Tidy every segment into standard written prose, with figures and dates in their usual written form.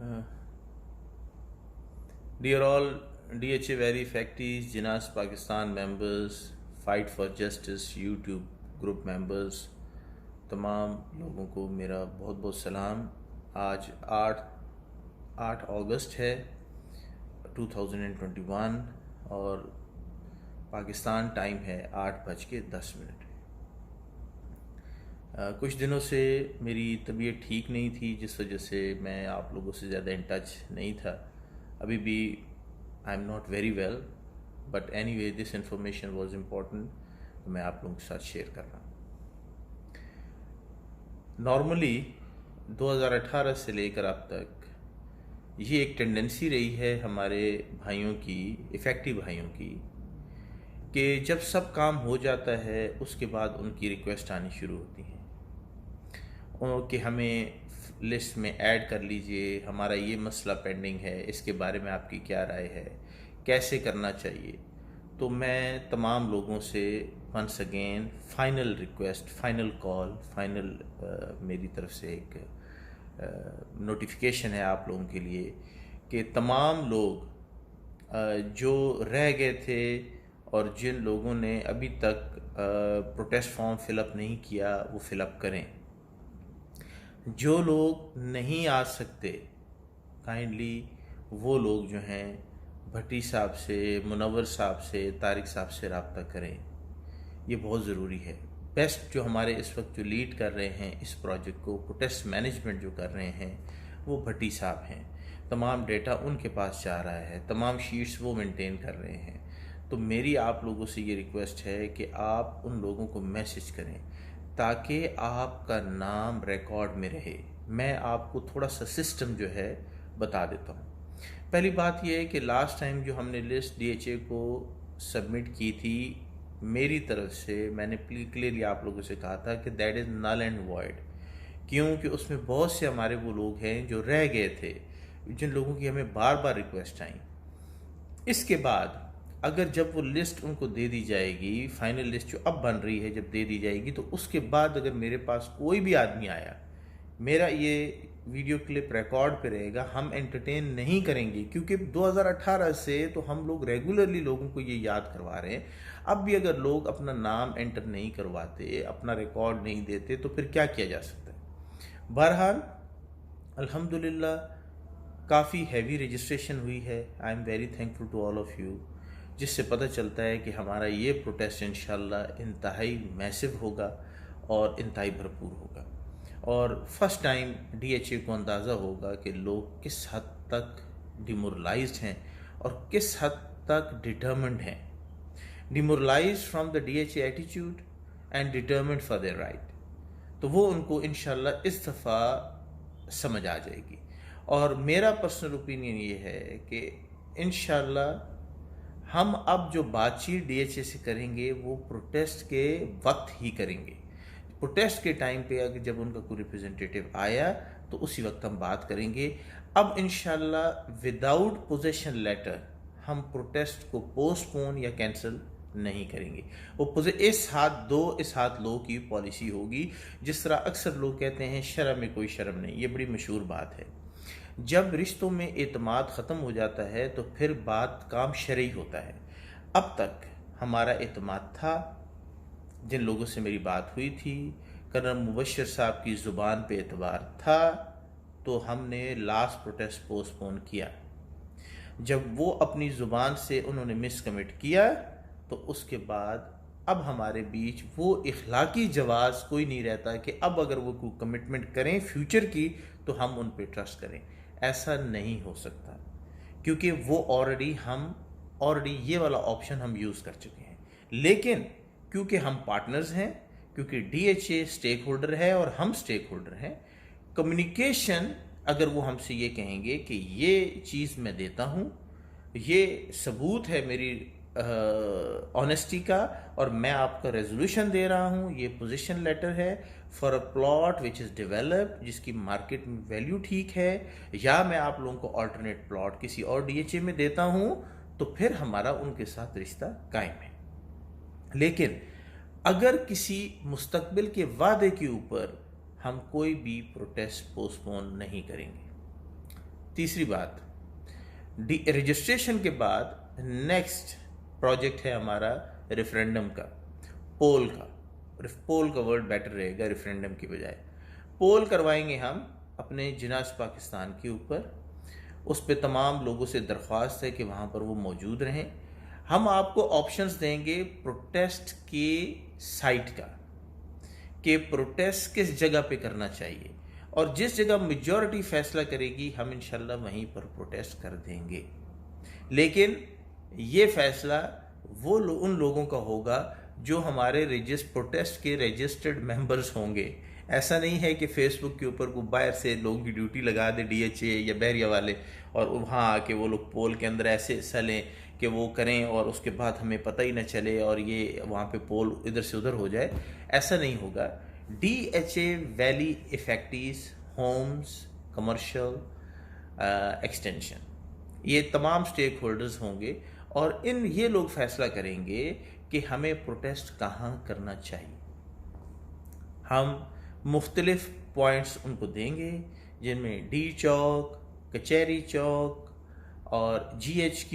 Uh, Dear all DHA Very Factories, Jinas Pakistan members, Fight for Justice YouTube group members, तमाम लोगों को मेरा बहुत बहुत सलाम। आज 8 अगस्त है 2021 और पाकिस्तान टाइम है 8:10। कुछ दिनों से मेरी तबीयत ठीक नहीं थी, जिस वजह से मैं आप लोगों से ज़्यादा इन टच नहीं था। अभी भी I am not very well, but any way this information was important, तो मैं आप लोगों के साथ शेयर कर रहा हूँ। नॉर्मली 2018 से लेकर अब तक ये एक टेंडेंसी रही है हमारे भाइयों की, इफ़ेक्टिव भाइयों की, कि जब सब काम हो जाता है उसके बाद उनकी रिक्वेस्ट आनी शुरू होती है कि हमें लिस्ट में ऐड कर लीजिए, हमारा ये मसला पेंडिंग है, इसके बारे में आपकी क्या राय है, कैसे करना चाहिए। तो मैं तमाम लोगों से once again final request, final call, final मेरी तरफ से एक नोटिफिकेशन है आप लोगों के लिए कि तमाम लोग जो रह गए थे और जिन लोगों ने अभी तक प्रोटेस्ट फॉर्म फिलअप नहीं किया वो फिलअप करें। जो लोग नहीं आ सकते काइंडली वो लोग जो हैं भट्टी साहब से, मुनव्वर साहब से, तारिक साहब से रब्ता करें। ये बहुत ज़रूरी है। बेस्ट जो हमारे इस वक्त जो लीड कर रहे हैं इस प्रोजेक्ट को, प्रोटेस्ट मैनेजमेंट जो कर रहे हैं, वो भट्टी साहब हैं। तमाम डेटा उनके पास जा रहा है, तमाम शीट्स वो मेंटेन कर रहे हैं। तो मेरी आप लोगों से ये रिक्वेस्ट है कि आप उन लोगों को मैसेज करें ताकि आपका नाम रिकॉर्ड में रहे। मैं आपको थोड़ा सा सिस्टम जो है बता देता हूँ। पहली बात यह है कि लास्ट टाइम जो हमने लिस्ट DHA को सबमिट की थी, मेरी तरफ से मैंने क्लियरली आप लोगों से कहा था कि that is null and void, क्योंकि उसमें बहुत से हमारे वो लोग हैं जो रह गए थे, जिन लोगों की हमें बार बार रिक्वेस्ट आई। इसके बाद अगर जब वो लिस्ट उनको दे दी जाएगी, फाइनल लिस्ट जो अब बन रही है जब दे दी जाएगी, तो उसके बाद अगर मेरे पास कोई भी आदमी आया, मेरा ये वीडियो क्लिप रिकॉर्ड पे रहेगा, हम एंटरटेन नहीं करेंगे, क्योंकि 2018 से तो हम लोग रेगुलरली लोगों को ये याद करवा रहे हैं। अब भी अगर लोग अपना नाम एंटर नहीं करवाते, अपना रिकॉर्ड नहीं देते, तो फिर क्या किया जा सकता है। बहरहाल अल्हम्दुलिल्लाह काफ़ी हैवी रजिस्ट्रेशन हुई है। I am very thankful to all of you, जिससे पता चलता है कि हमारा ये प्रोटेस्ट इंशाल्लाह इंतहाई मैसिव होगा और इंतहाई भरपूर होगा। और फर्स्ट टाइम DHA को अंदाज़ा होगा कि लोग किस हद तक डिमोरलाइज्ड हैं और किस हद तक डिटर्मिन्ड हैं। Demoralised from the DHA attitude and determined for their right. तो वो उनको इंशाल्लाह इस दफ़ा समझ आ जाएगी। और मेरा पर्सनल ओपिनियन ये है कि इंशाल्लाह हम अब जो बातचीत DHA से करेंगे वो प्रोटेस्ट के वक्त ही करेंगे। प्रोटेस्ट के टाइम पे अगर जब उनका कोई रिप्रेजेंटेटिव आया तो उसी वक्त हम बात करेंगे। अब इंशाल्लाह विदाउट पोजीशन लेटर हम प्रोटेस्ट को पोस्टपोन या कैंसिल नहीं करेंगे। वो इस हाथ दो इस हाथ लो की पॉलिसी होगी। जिस तरह अक्सर लोग कहते हैं शर्म में कोई शर्म नहीं, ये बड़ी मशहूर बात है। जब रिश्तों में एतमाद ख़त्म हो जाता है तो फिर बात काम शरई होता है। अब तक हमारा एतमाद था, जिन लोगों से मेरी बात हुई थी, कर्नल मुबश्शिर साहब की ज़ुबान पे एतबार था, तो हमने लास्ट प्रोटेस्ट पोस्टपोन किया। जब वो अपनी ज़ुबान से उन्होंने मिसकमिट किया तो उसके बाद अब हमारे बीच वो इखलाकी जवाज़ कोई नहीं रहता कि अब अगर वो कोई कमिटमेंट करें फ्यूचर की तो हम उन पे ट्रस्ट करें। ऐसा नहीं हो सकता, क्योंकि वो ऑलरेडी ये वाला ऑप्शन हम यूज़ कर चुके हैं। लेकिन क्योंकि हम पार्टनर्स हैं, क्योंकि DHA स्टेक होल्डर है और हम स्टेक होल्डर हैं, कम्युनिकेशन अगर वो हमसे ये कहेंगे कि ये चीज़ मैं देता हूँ, ये सबूत है मेरी ऑनेस्टी का, और मैं आपका रेजोल्यूशन दे रहा हूँ, ये पोजीशन लेटर है for a plot which is developed, जिसकी मार्केट में वैल्यू ठीक है, या मैं आप लोगों को ऑल्टरनेट प्लॉट किसी और DHA में देता हूँ, तो फिर हमारा उनके साथ रिश्ता कायम है। लेकिन अगर किसी मुस्तकबिल के वादे के ऊपर हम कोई भी प्रोटेस्ट पोस्टपोन नहीं करेंगे। तीसरी बात, रजिस्ट्रेशन के बाद नेक्स्ट प्रोजेक्ट है हमारा रेफरेंडम का, पोल का। पोल का वर्ड बेटर रहेगा रेफरेंडम की बजाय। पोल करवाएंगे हम अपने जिनास पाकिस्तान के ऊपर। उस पे तमाम लोगों से दरख्वास्त है कि वहाँ पर वो मौजूद रहें। हम आपको ऑप्शंस देंगे प्रोटेस्ट के साइट का, कि प्रोटेस्ट किस जगह पे करना चाहिए, और जिस जगह मेजॉरिटी फैसला करेगी हम इंशाल्लाह वहीं पर प्रोटेस्ट कर देंगे। लेकिन ये फैसला उन लोगों का होगा जो हमारे प्रोटेस्ट के रजिस्टर्ड मेंबर्स होंगे। ऐसा नहीं है कि फेसबुक के ऊपर को बाहर से लोगों की ड्यूटी लगा दे DHA या बहरिया वाले, और वहाँ आके वो लोग पोल के अंदर ऐसे हिस्सा लें कि वो करें और उसके बाद हमें पता ही ना चले और ये वहाँ पे पोल इधर से उधर हो जाए। ऐसा नहीं होगा। DHA valley affectees homes commercial extension, ये तमाम स्टेक होल्डर्स होंगे और ये लोग फैसला करेंगे कि हमें प्रोटेस्ट कहाँ करना चाहिए। हम मुख्तलिफ पॉइंट्स उनको देंगे जिनमें D चौक, कचहरी चौक और GHQ,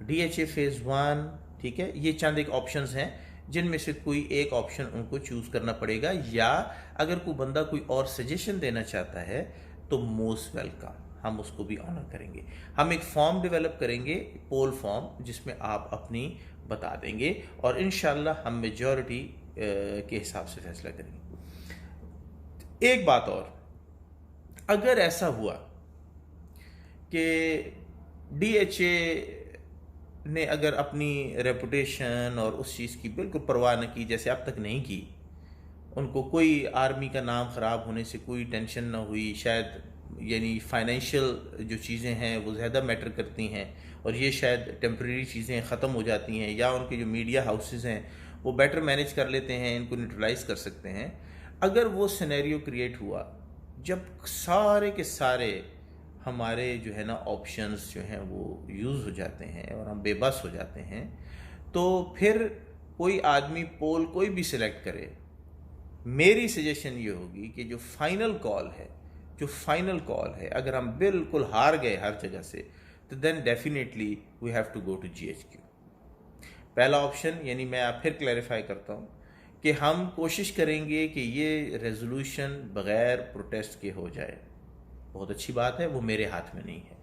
DHA फेज़ 1, ठीक है। ये चंद एक ऑप्शंस हैं जिनमें से कोई एक ऑप्शन उनको चूज़ करना पड़ेगा, या अगर कोई बंदा कोई और सजेशन देना चाहता है तो मोस्ट वेलकम, हम उसको भी ऑनर करेंगे। हम एक फॉर्म डेवलप करेंगे, पोल फॉर्म, जिसमें आप अपनी बता देंगे और इंशाल्लाह हम मेजॉरिटी के हिसाब से फैसला करेंगे। एक बात और, अगर ऐसा हुआ कि DHA ने अगर अपनी रेपुटेशन और उस चीज़ की बिल्कुल परवाह न की, जैसे अब तक नहीं की, उनको कोई आर्मी का नाम ख़राब होने से कोई टेंशन ना हुई, शायद यानी फाइनेंशियल जो चीज़ें हैं वो ज़्यादा मैटर करती हैं और ये शायद टेम्प्रेरी चीज़ें ख़त्म हो जाती हैं, या उनके जो मीडिया हाउसेस हैं वो बेटर मैनेज कर लेते हैं, इनको न्यूट्रलाइज कर सकते हैं। अगर वो सिनेरियो क्रिएट हुआ जब सारे के सारे हमारे जो है ना ऑप्शंस जो हैं वो यूज़ हो जाते हैं और हम बेबस हो जाते हैं, तो फिर कोई आदमी पोल कोई भी सिलेक्ट करे, मेरी सजेशन ये होगी कि जो फाइनल कॉल है अगर हम बिल्कुल हार गए हर जगह से, तो then definitely we have to go to GHQ। पहला ऑप्शन, यानी मैं आप फिर क्लैरिफाई करता हूँ कि हम कोशिश करेंगे कि ये रेजोल्यूशन बग़ैर प्रोटेस्ट के हो जाए। बहुत अच्छी बात है, वो मेरे हाथ में नहीं है,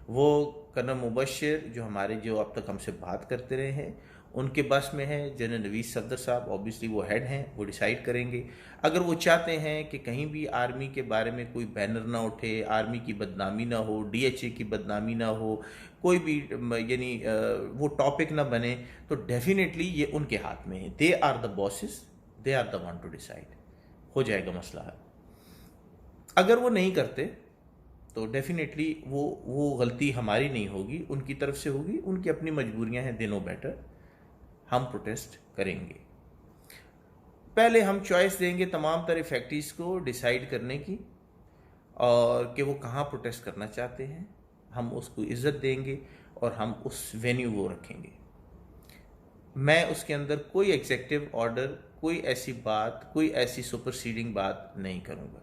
वो कर्नल मुबश्शिर जो अब तक हमसे बात करते रहे हैं उनके बस में है। जनरल नवीद सफदर साहब ऑब्वियसली वो हेड हैं, वो डिसाइड करेंगे। अगर वो चाहते हैं कि कहीं भी आर्मी के बारे में कोई बैनर ना उठे, आर्मी की बदनामी ना हो, DHA की बदनामी ना हो, कोई भी यानी वो टॉपिक ना बने, तो डेफिनेटली ये उनके हाथ में है। They are the bosses, they are the one to decide, हो जाएगा मसला हल। अगर वो नहीं करते तो डेफिनेटली वो गलती हमारी नहीं होगी, उनकी तरफ से होगी, उनकी अपनी मजबूरियां हैं, दे नो बेटर। हम प्रोटेस्ट करेंगे। पहले हम चॉइस देंगे तमाम तरह फैक्ट्रीज को डिसाइड करने की, और कि वो कहाँ प्रोटेस्ट करना चाहते हैं, हम उसको इज्जत देंगे और हम उस वेन्यू वो रखेंगे। मैं उसके अंदर कोई एग्जीक्यूटिव ऑर्डर, कोई ऐसी बात, कोई ऐसी सुपरसीडिंग बात नहीं करूँगा।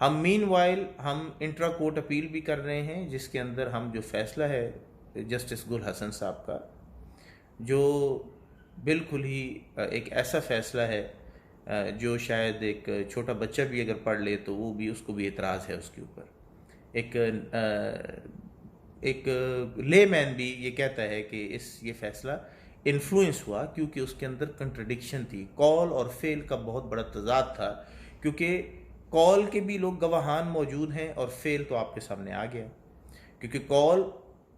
हम मीनवाइल हम इंट्रा कोर्ट अपील भी कर रहे हैं, जिसके अंदर हम जो फैसला है जस्टिस गुल हसन साहब का, जो बिल्कुल ही एक ऐसा फैसला है जो शायद एक छोटा बच्चा भी अगर पढ़ ले तो वो भी, उसको भी एतराज़ है उसके ऊपर। एक लेमैन भी ये कहता है कि ये फैसला इन्फ्लुएंस हुआ क्योंकि उसके अंदर कंट्रडिक्शन थी, कॉल और फेल का बहुत बड़ा तजाद था, क्योंकि कॉल के भी लोग गवाहान मौजूद हैं और फेल तो आपके सामने आ गया, क्योंकि कॉल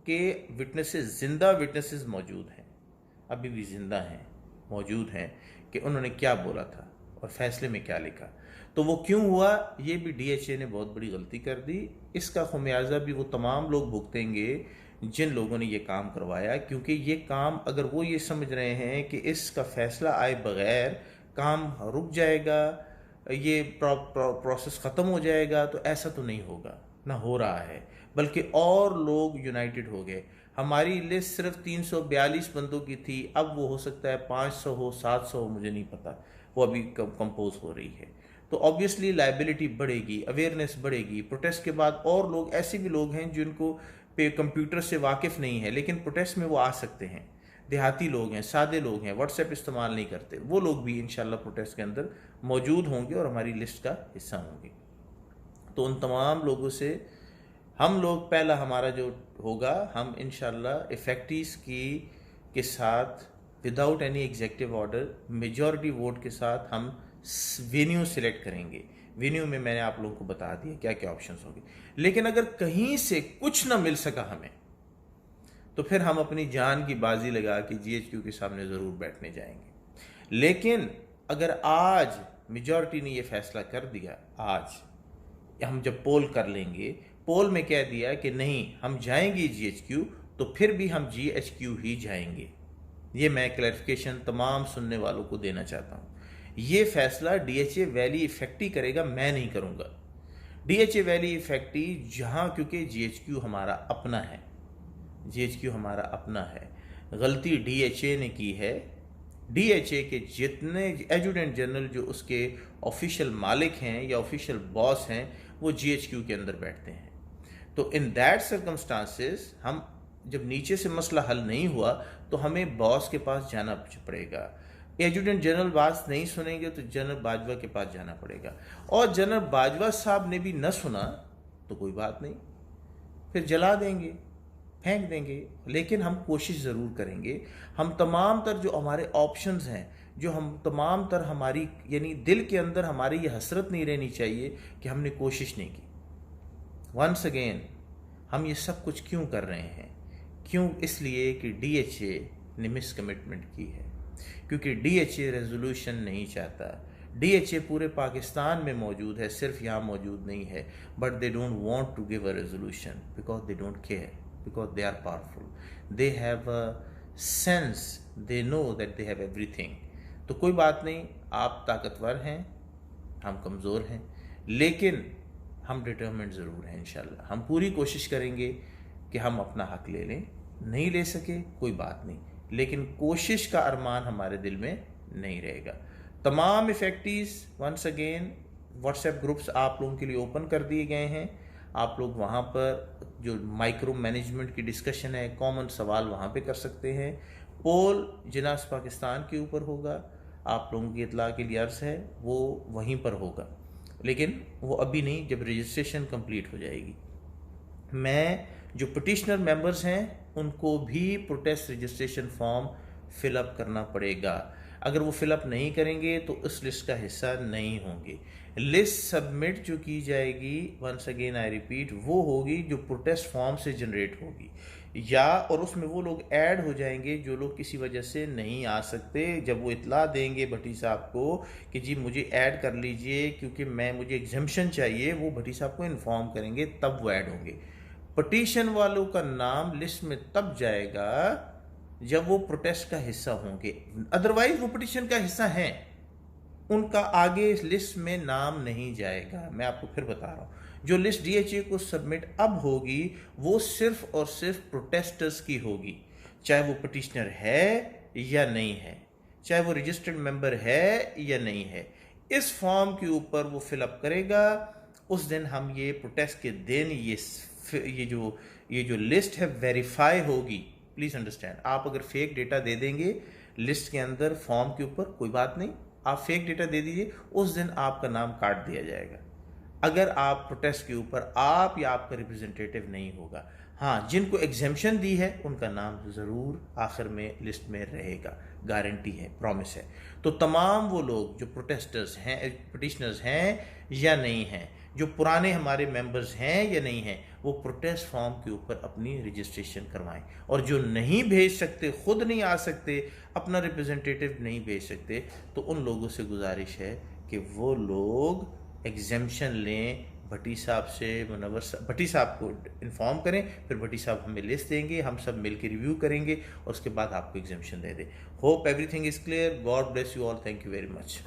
के विटनेसेस, जिंदा विटनेसेस मौजूद हैं, अभी भी जिंदा हैं, मौजूद हैं कि उन्होंने क्या बोला था और फैसले में क्या लिखा। तो वो क्यों हुआ, ये भी DHA ने बहुत बड़ी गलती कर दी। इसका खुमियाजा भी वो तमाम लोग भुगतेंगे जिन लोगों ने ये काम करवाया, क्योंकि ये काम अगर वो ये समझ रहे हैं कि इसका फैसला आए बगैर काम रुक जाएगा, ये प्रोसेस ख़त्म हो जाएगा, तो ऐसा तो नहीं होगा, ना हो रहा है, बल्कि और लोग यूनाइटेड हो गए। हमारी लिस्ट सिर्फ 342 बंदों की थी, अब वो हो सकता है 500 हो, 700 हो, मुझे नहीं पता, वो अभी कंपोज हो रही है। तो ऑब्वियसली लाइबिलिटी बढ़ेगी, अवेयरनेस बढ़ेगी। प्रोटेस्ट के बाद और लोग, ऐसे भी लोग हैं जिनको पे कंप्यूटर से वाकिफ़ नहीं है लेकिन प्रोटेस्ट में वो आ सकते हैं, देहाती लोग हैं, सादे लोग हैं, व्हाट्सएप इस्तेमाल नहीं करते, वो लोग भी इंशाल्लाह प्रोटेस्ट के अंदर मौजूद होंगे और हमारी लिस्ट का हिस्सा होंगे। तो उन तमाम लोगों से हम लोग, पहला हमारा जो होगा, हम इंशाल्लाह इफेक्टिव्स के साथ without any executive order majority vote के साथ हम वेन्यू सिलेक्ट करेंगे। वेन्यू में मैंने आप लोगों को बता दिया क्या क्या ऑप्शंस होंगे। लेकिन अगर कहीं से कुछ ना मिल सका हमें, तो फिर हम अपनी जान की बाजी लगा के GHQ के सामने ज़रूर बैठने जाएंगे। लेकिन अगर आज मेजॉरिटी ने ये फैसला कर दिया, आज हम जब पोल कर लेंगे, पोल में कह दिया कि नहीं हम जाएंगे GHQ, तो फिर भी हम GHQ ही जाएंगे। ये मैं क्लैरिफिकेशन तमाम सुनने वालों को देना चाहता हूँ। ये फैसला DHA वैली इफेक्टी करेगा, मैं नहीं करूँगा। DHA वैली इफेक्टी जहाँ, क्योंकि GHQ हमारा अपना है, GHQ हमारा अपना है। गलती DHA ने की है। DHA के जितने एजुडेंट जनरल जो उसके ऑफिशियल मालिक हैं या ऑफिशियल बॉस हैं, वो GHQ के अंदर बैठते हैं। तो इन दैट सर्कमस्टांसेस हम जब नीचे से मसला हल नहीं हुआ तो हमें बॉस के पास जाना पड़ेगा। एजुडेंट जनरल बात नहीं सुनेंगे तो जनरल बाजवा के पास जाना पड़ेगा, और जनरल बाजवा साहब ने भी न सुना तो कोई बात नहीं, फिर जला देंगे, फेंक देंगे। लेकिन हम कोशिश ज़रूर करेंगे। हम तमाम तर जो हमारे ऑप्शंस हैं, जो हम तमाम तर हमारी, यानी दिल के अंदर हमारी ये हसरत नहीं रहनी चाहिए कि हमने कोशिश नहीं की। वंस अगेन, हम ये सब कुछ क्यों कर रहे हैं? क्यों? इसलिए कि DHA ने मिस कमिटमेंट की है, क्योंकि DHA रेजोल्यूशन नहीं चाहता। DHA पूरे पाकिस्तान में मौजूद है, सिर्फ यहाँ मौजूद नहीं है। But they don't want to give a resolution because they don't care, because they are powerful, they have a sense, they know that they have everything. तो कोई बात नहीं, आप ताकतवर हैं, हम कमज़ोर हैं, लेकिन हम डिटर्मिनेड ज़रूर हैं। इंशाल्लाह हम पूरी कोशिश करेंगे कि हम अपना हक ले लें। नहीं ले सके कोई बात नहीं, लेकिन कोशिश का अरमान हमारे दिल में नहीं रहेगा। तमाम effectives, once again, WhatsApp groups आप लोगों के लिए ओपन कर दिए गए हैं। आप लोग वहाँ पर जो माइक्रो मैनेजमेंट की डिस्कशन है, कॉमन सवाल वहाँ पे कर सकते हैं। पोल जिनास पाकिस्तान के ऊपर होगा, आप लोगों की इतला के लिए अर्ज़ है, वो वहीं पर होगा, लेकिन वो अभी नहीं, जब रजिस्ट्रेशन कंप्लीट हो जाएगी। मैं जो पिटिशनर मेंबर्स हैं उनको भी प्रोटेस्ट रजिस्ट्रेशन फॉर्म फिलअप करना पड़ेगा। अगर वो फिलअप नहीं करेंगे तो उस लिस्ट का हिस्सा नहीं होंगे। लिस्ट सबमिट जो की जाएगी, वंस अगेन आई रिपीट, वो होगी जो प्रोटेस्ट फॉर्म से जनरेट होगी, या और उसमें वो लोग ऐड हो जाएंगे जो लोग किसी वजह से नहीं आ सकते। जब वो इतला देंगे भट्टी साहब को कि जी मुझे ऐड कर लीजिए क्योंकि मुझे एग्जम्पशन चाहिए, वो भट्टी साहब को इन्फॉर्म करेंगे, तब वो ऐड होंगे। पटिशन वालों का नाम लिस्ट में तब जाएगा जब वो प्रोटेस्ट का हिस्सा होंगे, अदरवाइज वो पटिशन का हिस्सा हैं, उनका आगे इस लिस्ट में नाम नहीं जाएगा। मैं आपको फिर बता रहा हूँ, जो लिस्ट DHA को सबमिट अब होगी वो सिर्फ और सिर्फ प्रोटेस्टर्स की होगी, चाहे वो पटिशनर है या नहीं है, चाहे वो रजिस्टर्ड मेंबर है या नहीं है। इस फॉर्म के ऊपर वो फिलअप करेगा। उस दिन हम ये प्रोटेस्ट के दिन ये जो लिस्ट है वेरीफाई होगी। प्लीज़ अंडरस्टैंड, आप अगर फेक डेटा दे देंगे लिस्ट के अंदर फॉर्म के ऊपर, कोई बात नहीं, आप फेक डेटा दे दीजिए, उस दिन आपका नाम काट दिया जाएगा। अगर आप प्रोटेस्ट के ऊपर आप या आपका रिप्रेजेंटेटिव नहीं होगा। हाँ, जिनको एग्जेम्पशन दी है उनका नाम ज़रूर आखिर में लिस्ट में रहेगा, गारंटी है, प्रॉमिस है। तो तमाम वो लोग जो प्रोटेस्टर्स हैं, पिटिशनर्स हैं या नहीं हैं, जो पुराने हमारे मेंबर्स हैं या नहीं हैं, वो प्रोटेस्ट फॉर्म के ऊपर अपनी रजिस्ट्रेशन करवाएं। और जो नहीं भेज सकते, खुद नहीं आ सकते, अपना रिप्रेजेंटेटिव नहीं भेज सकते, तो उन लोगों से गुजारिश है कि वो लोग एग्जेम्पशन लें, भट्टी साहब से, भट्टी साहब को इन्फॉर्म करें, फिर भट्टी साहब हमें लिस्ट देंगे, हम सब मिलकर रिव्यू करेंगे और उसके बाद आपको एग्जेम्पशन दे दें। Hope everything is clear. God bless you all. Thank you very much.